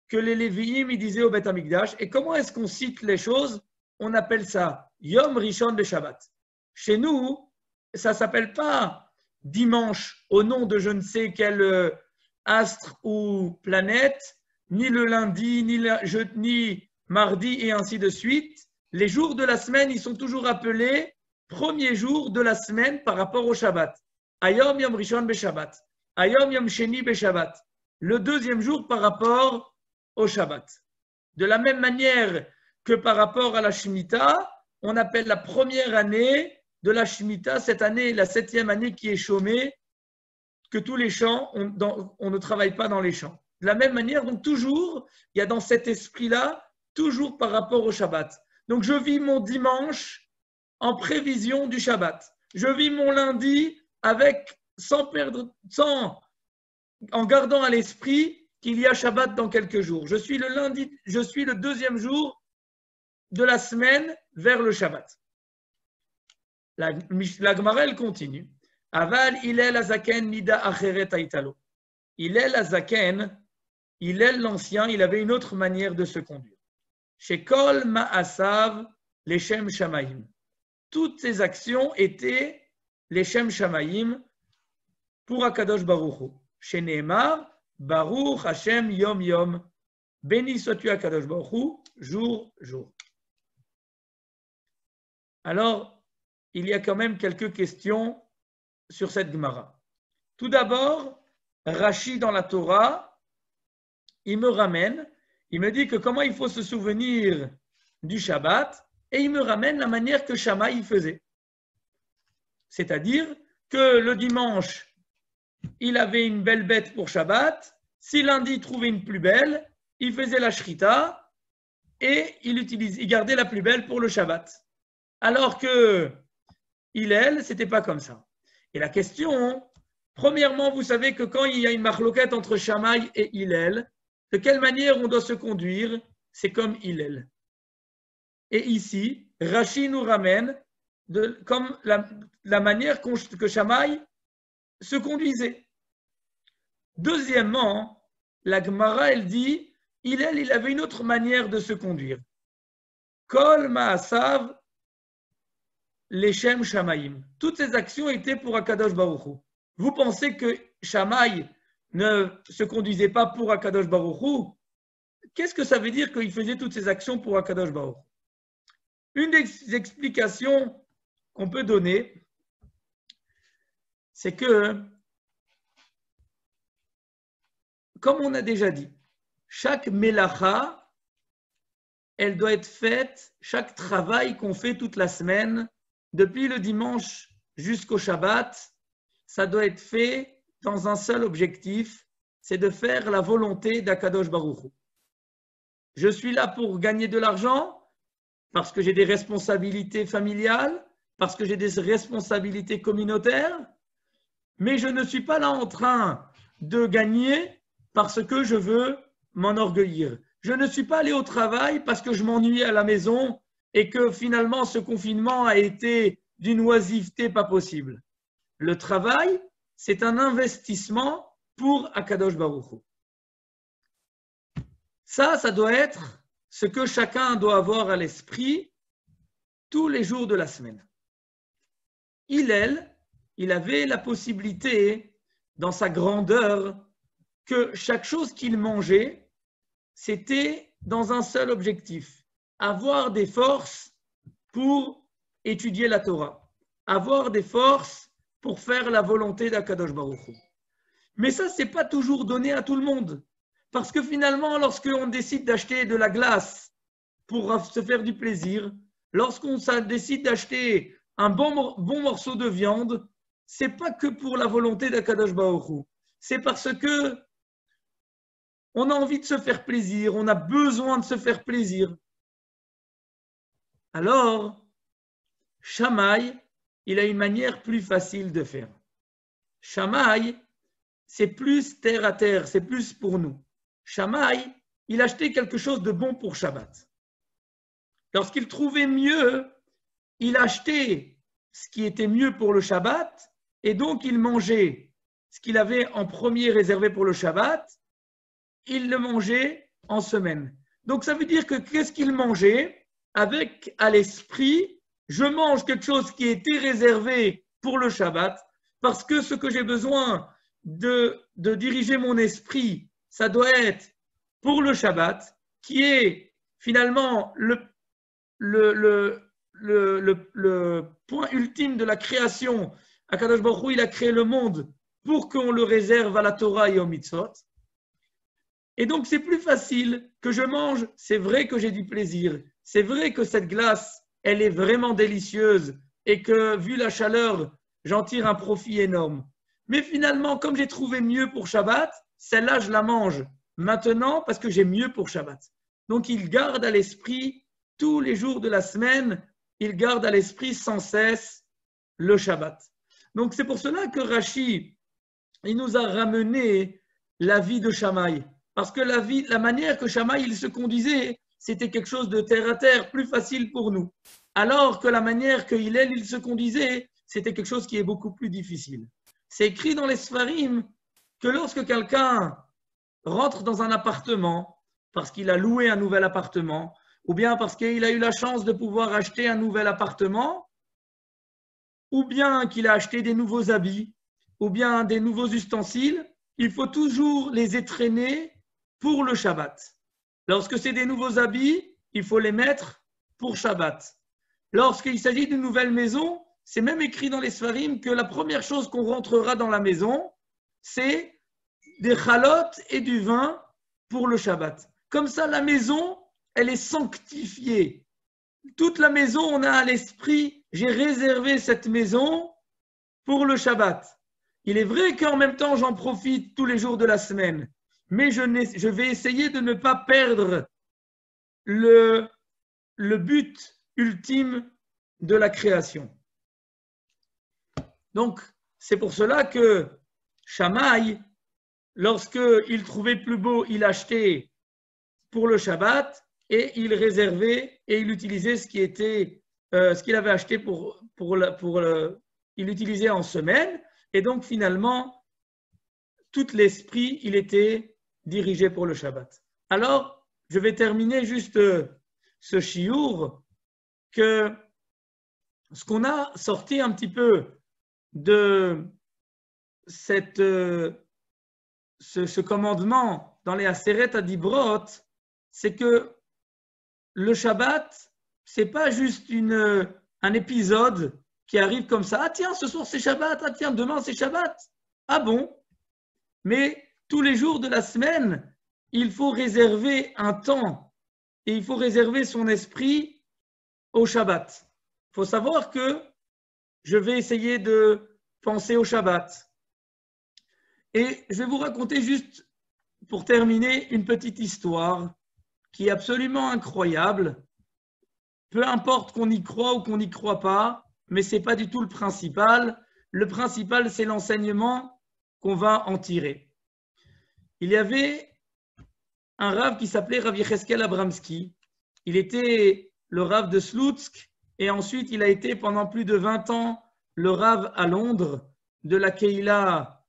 C: que les Léviim ils disaient au Bet Hamikdash. Et comment est-ce qu'on cite les choses? On appelle ça Yom Rishon Beshabbat. Chez nous, ça ne s'appelle pas dimanche au nom de je ne sais quel astre ou planète, ni le lundi, ni mardi, et ainsi de suite. Les jours de la semaine, ils sont toujours appelés premier jour de la semaine par rapport au Shabbat. Ayom Yom Rishon Beshabbat. Ayom Yom Sheni Beshabbat. Le deuxième jour par rapport au Shabbat. De la même manière que par rapport à la Shemitah, on appelle la première année de la Shemitah, cette année, la 7e année qui est chômée, que tous les champs, on ne travaille pas dans les champs. De la même manière, donc toujours, il y a dans cet esprit-là, toujours par rapport au Shabbat. Donc je vis mon dimanche en prévision du Shabbat. Je vis mon lundi en gardant à l'esprit qu'il y a Shabbat dans quelques jours. Je suis le deuxième jour de la semaine vers le Shabbat. La Gemara, elle continue. Aval Hillel Azaken Mida Acheret Aitalo. Hillel Azaken, Hillel l'ancien, il avait une autre manière de se conduire. Chez Kol Ma'asav Leshem Shamayim. Toutes ces actions étaient Leshem Shamayim pour Akadosh Baruch Hu. Chez Nehemar, Baruch Hashem Yom Yom. Béni sois-tu Akadosh Baruch Hu, jour, jour. Alors, il y a quand même quelques questions sur cette Gemara. Tout d'abord, Rashi dans la Torah, il me ramène, il me dit que comment il faut se souvenir du Shabbat, et il me ramène la manière que Shammai faisait. C'est-à-dire que le dimanche, il avait une belle bête pour Shabbat, si lundi il trouvait une plus belle, il faisait la shrita et il gardait la plus belle pour le Shabbat. Alors que Hillel, ce n'était pas comme ça. Et la question, premièrement, vous savez que quand il y a une marloquette entre Shammai et Hillel, de quelle manière on doit se conduire? C'est comme Hillel. Et ici, Rashi nous ramène comme la manière que Shammai se conduisait. Deuxièmement, la Gemara, elle dit, Hillel, il avait une autre manière de se conduire. Kol Ma'asav Leshem Shamayim. Toutes ces actions étaient pour Akadosh Baruch Hu. Vous pensez que Shammai ne se conduisait pas pour Akadosh Baruch Hu? Qu'est-ce que ça veut dire qu'il faisait toutes ces actions pour Akadosh Baruch Hu? Une des explications qu'on peut donner, c'est que, comme on a déjà dit, chaque melacha, elle doit être faite, chaque travail qu'on fait toute la semaine, depuis le dimanche jusqu'au Shabbat, ça doit être fait dans un seul objectif, c'est de faire la volonté d'Akadosh Baruch Hu. Je suis là pour gagner de l'argent, parce que j'ai des responsabilités familiales, parce que j'ai des responsabilités communautaires, mais je ne suis pas là en train de gagner parce que je veux m'enorgueillir. Je ne suis pas allé au travail parce que je m'ennuyais à la maison et que finalement ce confinement a été d'une oisiveté pas possible. Le travail, c'est un investissement pour Akadosh Baruch Hu. Ça doit être ce que chacun doit avoir à l'esprit tous les jours de la semaine. Hillel, il avait la possibilité, dans sa grandeur, que chaque chose qu'il mangeait, c'était dans un seul objectif, avoir des forces pour étudier la Torah, avoir des forces pour faire la volonté d'Akadosh Baruch Hu. Mais ça, ce n'est pas toujours donné à tout le monde. Parce que finalement, lorsqu'on décide d'acheter de la glace pour se faire du plaisir, lorsqu'on décide d'acheter un bon morceau de viande, ce n'est pas que pour la volonté d'Akadosh Baruch Hu. C'est parce que on a envie de se faire plaisir, on a besoin de se faire plaisir. Alors, Shammai, il a une manière plus facile de faire. Shammai, c'est plus terre à terre, c'est plus pour nous. Shammai, il achetait quelque chose de bon pour Shabbat. Lorsqu'il trouvait mieux, il achetait ce qui était mieux pour le Shabbat et donc il mangeait ce qu'il avait en premier réservé pour le Shabbat, il le mangeait en semaine. Donc ça veut dire que qu'est-ce qu'il mangeait? Avec à l'esprit, je mange quelque chose qui était réservé pour le Shabbat parce que ce que j'ai besoin de diriger mon esprit, ça doit être pour le Shabbat, qui est finalement le point ultime de la création. Akadosh Baruch Hu, il a créé le monde pour qu'on le réserve à la Torah et aux mitzvot. Et donc, c'est plus facile que je mange. C'est vrai que j'ai du plaisir. C'est vrai que cette glace, elle est vraiment délicieuse et que, vu la chaleur, j'en tire un profit énorme. Mais finalement, comme j'ai trouvé mieux pour Shabbat, celle-là, je la mange maintenant parce que j'ai mieux pour Shabbat. Donc, il garde à l'esprit tous les jours de la semaine, il garde à l'esprit sans cesse le Shabbat. Donc, c'est pour cela que Rashi, il nous a ramené la vie de Shammai. Parce que la manière que Shammai il se conduisait, c'était quelque chose de terre à terre, plus facile pour nous. Alors que la manière que Hillel il se conduisait, c'était quelque chose qui est beaucoup plus difficile. C'est écrit dans les Sfarim que lorsque quelqu'un rentre dans un appartement, parce qu'il a loué un nouvel appartement, ou bien parce qu'il a eu la chance de pouvoir acheter un nouvel appartement, ou bien qu'il a acheté des nouveaux habits, ou bien des nouveaux ustensiles, il faut toujours les étrenner pour le Shabbat. Lorsque c'est des nouveaux habits, il faut les mettre pour Shabbat. Lorsqu'il s'agit d'une nouvelle maison, c'est même écrit dans les Sfarim que la première chose qu'on rentrera dans la maison, c'est des chalotes et du vin pour le Shabbat. Comme ça, la maison, elle est sanctifiée. Toute la maison, on a à l'esprit, j'ai réservé cette maison pour le Shabbat. Il est vrai qu'en même temps, j'en profite tous les jours de la semaine, mais je vais essayer de ne pas perdre le but ultime de la création. Donc, c'est pour cela que Shammai, lorsqu'il trouvait plus beau, il achetait pour le Shabbat et il réservait et il utilisait ce qu'il avait acheté il l'utilisait en semaine. Et donc, finalement, tout l'esprit, il était dirigé pour le Shabbat. Alors, je vais terminer juste ce chiour que ce qu'on a sorti un petit peu de ce commandement dans les Aseret Adibrot, c'est que le Shabbat, ce n'est pas juste un épisode qui arrive comme ça. Ah tiens, ce soir c'est Shabbat. Ah tiens, demain c'est Shabbat. Ah bon? Mais tous les jours de la semaine, il faut réserver un temps et il faut réserver son esprit au Shabbat. Il faut savoir que je vais essayer de penser au Shabbat. Et je vais vous raconter juste, pour terminer, une petite histoire qui est absolument incroyable. Peu importe qu'on y croit ou qu'on n'y croit pas, mais ce n'est pas du tout le principal. Le principal, c'est l'enseignement qu'on va en tirer. Il y avait un rav qui s'appelait Rav Yecheskel Abramski. Il était le rav de Sloutsk et ensuite il a été pendant plus de 20 ans le rav à Londres de la Keïla,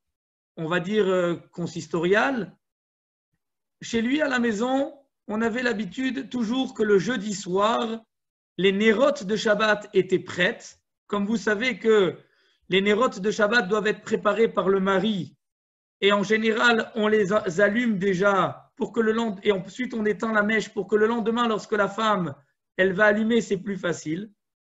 C: on va dire consistoriale. Chez lui, à la maison, on avait l'habitude toujours que le jeudi soir, les nérotes de Shabbat étaient prêtes. Comme vous savez que les nérotes de Shabbat doivent être préparées par le mari et en général, on les allume déjà pour que et ensuite on éteint la mèche pour que le lendemain, lorsque la femme, elle va allumer, c'est plus facile.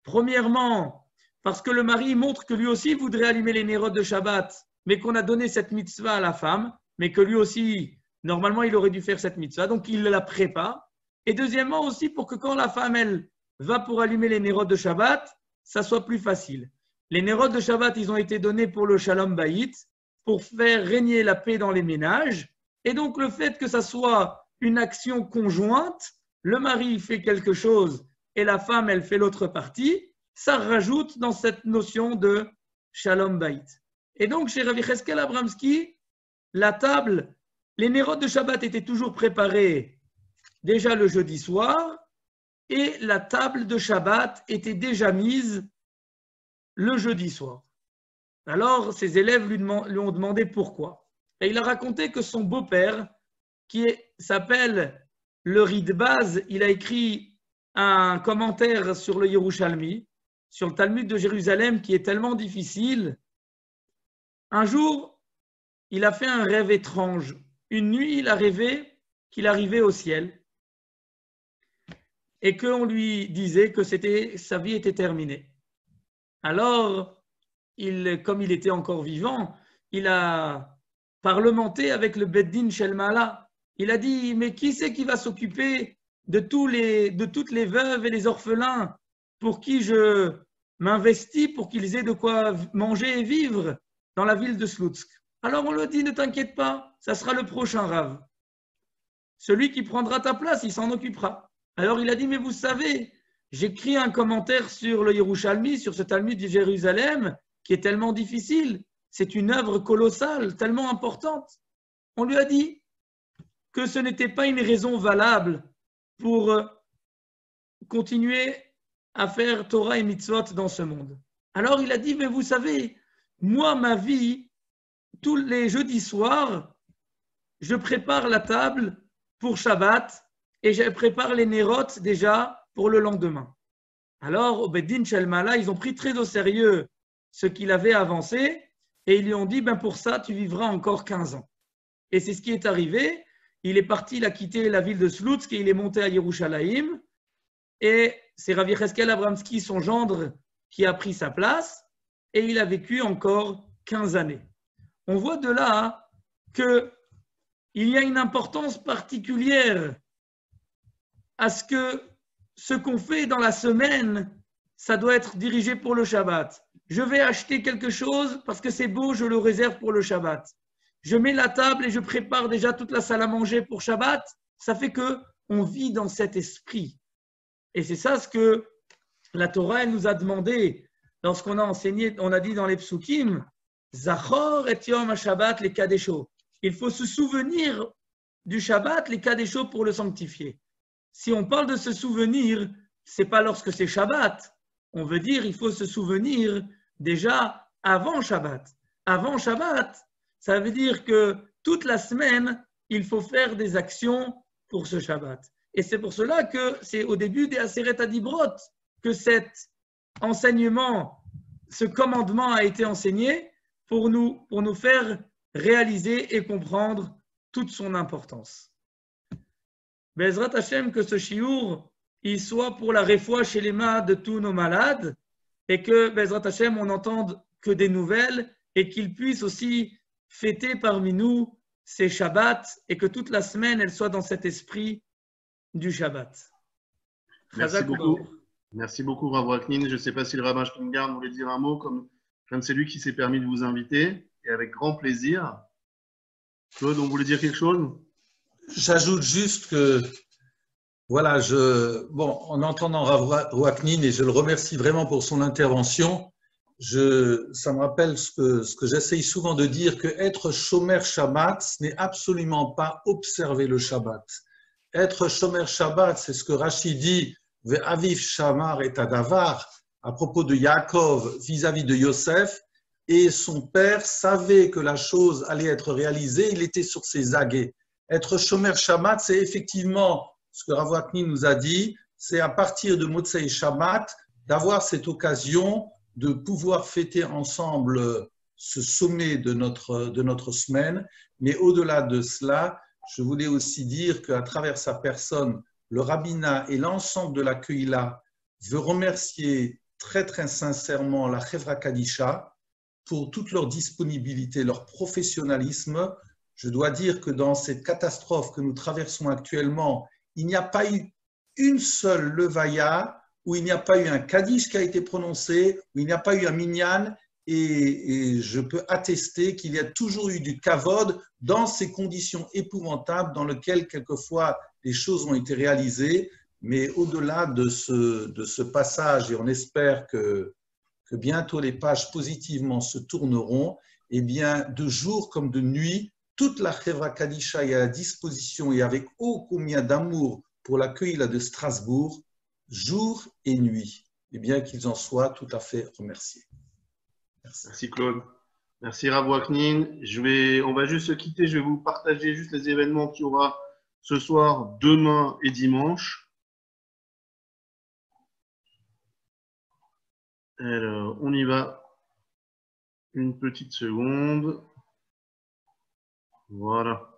C: Premièrement, parce que le mari montre que lui aussi voudrait allumer les nérotes de Shabbat, mais qu'on a donné cette mitzvah à la femme, mais que lui aussi, normalement, il aurait dû faire cette mitzvah, donc il la prépare. Et deuxièmement aussi, pour que quand la femme, elle va pour allumer les nérotes de Shabbat, ça soit plus facile. Les Nérot de Shabbat, ils ont été donnés pour le Shalom Bayit, pour faire régner la paix dans les ménages. Et donc, le fait que ça soit une action conjointe, le mari fait quelque chose et la femme, elle fait l'autre partie, ça rajoute dans cette notion de Shalom Bayit. Et donc, chez Rav Yecheskel Abramski, la table, les Nérot de Shabbat étaient toujours préparés déjà le jeudi soir et la table de Shabbat était déjà mise le jeudi soir. Alors, ses élèves lui ont demandé pourquoi. Et il a raconté que son beau-père, qui s'appelle le Ridbaz, il a écrit un commentaire sur le Yerushalmi, sur le Talmud de Jérusalem, qui est tellement difficile. Un jour, il a fait un rêve étrange. Une nuit, il a rêvé qu'il arrivait au ciel et qu'on lui disait que sa vie était terminée. Alors, comme il était encore vivant, il a parlementé avec le Beddin Shel Ma'ala. Il a dit, mais qui c'est qui va s'occuper de toutes les veuves et les orphelins pour qui je m'investis pour qu'ils aient de quoi manger et vivre dans la ville de Sloutsk? Alors on lui dit, ne t'inquiète pas, ça sera le prochain Rav. Celui qui prendra ta place, il s'en occupera. Alors il a dit, mais vous savez, j'écris un commentaire sur le Yerushalmi, sur ce Talmud de Jérusalem, qui est tellement difficile. C'est une œuvre colossale, tellement importante. On lui a dit que ce n'était pas une raison valable pour continuer à faire Torah et Mitzvot dans ce monde. Alors il a dit, mais vous savez, moi, ma vie, tous les jeudis soirs, je prépare la table pour Shabbat et je prépare les Nérot déjà pour le lendemain. Alors, au Beddin Shel Ma'ala, ils ont pris très au sérieux ce qu'il avait avancé et ils lui ont dit, ben pour ça, tu vivras encore 15 ans. Et c'est ce qui est arrivé. Il est parti, il a quitté la ville de Sloutsk et il est monté à Yerushalayim. Et c'est Rav Yecheskel Abramski, son gendre, qui a pris sa place et il a vécu encore 15 années. On voit de là qu'il y a une importance particulière à ce qu'on fait dans la semaine, ça doit être dirigé pour le Shabbat. Je vais acheter quelque chose parce que c'est beau, je le réserve pour le Shabbat. Je mets la table et je prépare déjà toute la salle à manger pour Shabbat. Ça fait qu'on vit dans cet esprit. Et c'est ça ce que la Torah elle nous a demandé lorsqu'on a enseigné, on a dit dans les psukim, Zachor et Yom HaShabbat les Kadesho. Il faut se souvenir du Shabbat, les Kadesho, pour le sanctifier. Si on parle de se souvenir, ce n'est pas lorsque c'est Shabbat. On veut dire il faut se souvenir déjà avant Shabbat. Avant Shabbat, ça veut dire que toute la semaine, il faut faire des actions pour ce Shabbat. Et c'est pour cela que c'est au début des Aseret Adibrot que cet enseignement, ce commandement a été enseigné pour nous faire réaliser et comprendre toute son importance. Bezrat Hashem, que ce chiour, il soit pour la réfoua chez les mains de tous nos malades et que Bezrat Hashem, on n'entende que des nouvelles et qu'il puisse aussi fêter parmi nous ces Shabbats et que toute la semaine, elle soit dans cet esprit du Shabbat.
B: Merci beaucoup. Merci beaucoup, Rav Waknin. Je ne sais pas si le rabbin Stengard voulait dire un mot, comme c'est lui qui s'est permis de vous inviter, et avec grand plaisir. Claude, on voulait dire quelque chose?
D: J'ajoute juste que, voilà, en entendant Rav Waknin, et je le remercie vraiment pour son intervention, ça me rappelle ce que j'essaye souvent de dire, que être Shomer Shabbat, ce n'est absolument pas observer le Shabbat. Être Shomer Shabbat, c'est ce que Rashi dit, Ve'aviv Shamar et Adavar, à propos de Yaakov vis-à-vis de Yosef, et son père savait que la chose allait être réalisée, il était sur ses aguets. Être Shomer Shabbat, c'est effectivement ce que Rav Waknin nous a dit, c'est à partir de Motzei Shabbat d'avoir cette occasion de pouvoir fêter ensemble ce sommet de notre semaine. Mais au-delà de cela, je voulais aussi dire qu'à travers sa personne, le rabbinat et l'ensemble de la Kehila veut remercier très très sincèrement la Chevra Kadisha pour toute leur disponibilité, leur professionnalisme. Je dois dire que dans cette catastrophe que nous traversons actuellement, il n'y a pas eu une seule levaya où il n'y a pas eu un Kaddish qui a été prononcé, où il n'y a pas eu un minyan, et je peux attester qu'il y a toujours eu du kavod dans ces conditions épouvantables dans lesquelles quelquefois les choses ont été réalisées, mais au-delà de ce passage, et on espère que bientôt les pages positivement se tourneront, eh bien, de jour comme de nuit, toute la Chevra Kadisha est à la disposition et avec ô combien d'amour pour l'accueil de Strasbourg, jour et nuit, et bien qu'ils en soient tout à fait remerciés.
B: Merci Claude. Merci Rav Waknin. On va juste se quitter. Je vais vous partager juste les événements qu'il y aura ce soir, demain et dimanche. Alors, on y va. Une petite seconde. Voilà.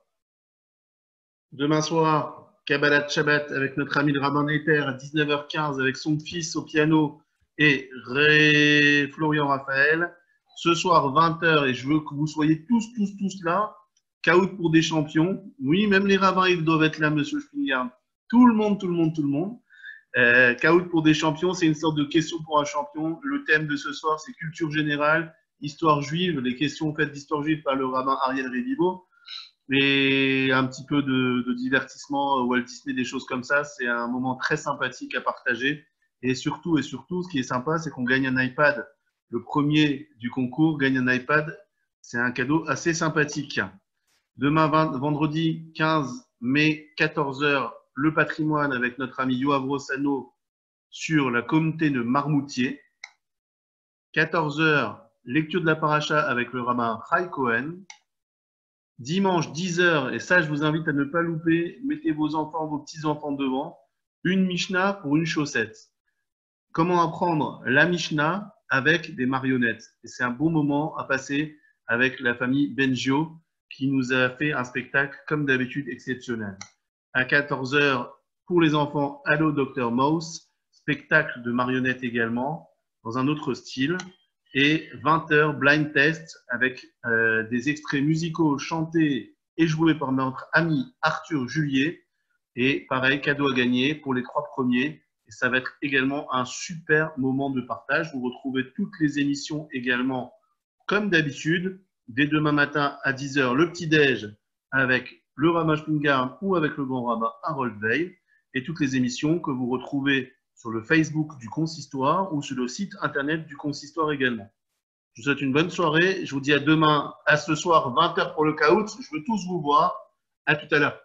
B: Demain soir, Kabbalat Shabbat avec notre ami le rabbin Neter à 19h15 avec son fils au piano et Florian Raphaël. Ce soir, 20h, et je veux que vous soyez tous là. Caout pour des champions. Oui, même les rabbins, ils doivent être là, monsieur Spingard. Tout le monde. Caout pour des champions, c'est une sorte de question pour un champion. Le thème de ce soir, c'est culture générale, histoire juive, les questions faites d'histoire juive par le rabbin Ariel Revivo. Et un petit peu de divertissement, Walt Disney, des choses comme ça. C'est un moment très sympathique à partager. Et surtout, ce qui est sympa, c'est qu'on gagne un iPad. Le premier du concours gagne un iPad. C'est un cadeau assez sympathique. Demain, vendredi 15 mai, 14h, le patrimoine avec notre ami Yoav Rossano sur la communauté de Marmoutier. 14h, lecture de la paracha avec le rabbin Chai Cohen. Dimanche, 10h, et ça, je vous invite à ne pas louper, mettez vos enfants, vos petits-enfants devant, une Mishnah pour une chaussette. Comment apprendre la Mishnah avec des marionnettes? Et c'est un bon moment à passer avec la famille Bengio qui nous a fait un spectacle, comme d'habitude, exceptionnel. À 14h, pour les enfants, Allo Dr Mouse, spectacle de marionnettes également, dans un autre style. Et 20h, blind test avec des extraits musicaux chantés et joués par notre ami Arthur Julier. Et pareil, cadeau à gagner pour les 3 premiers. Et ça va être également un super moment de partage. Vous retrouvez toutes les émissions également, comme d'habitude, dès demain matin à 10h, le petit-déj avec le rabbin Spingard ou avec le grand rabbin Harold Veil. Et toutes les émissions que vous retrouvez sur le Facebook du Consistoire ou sur le site internet du Consistoire également. Je vous souhaite une bonne soirée. Je vous dis à demain, à ce soir, 20h pour le Caout. Je veux tous vous voir. À tout à l'heure.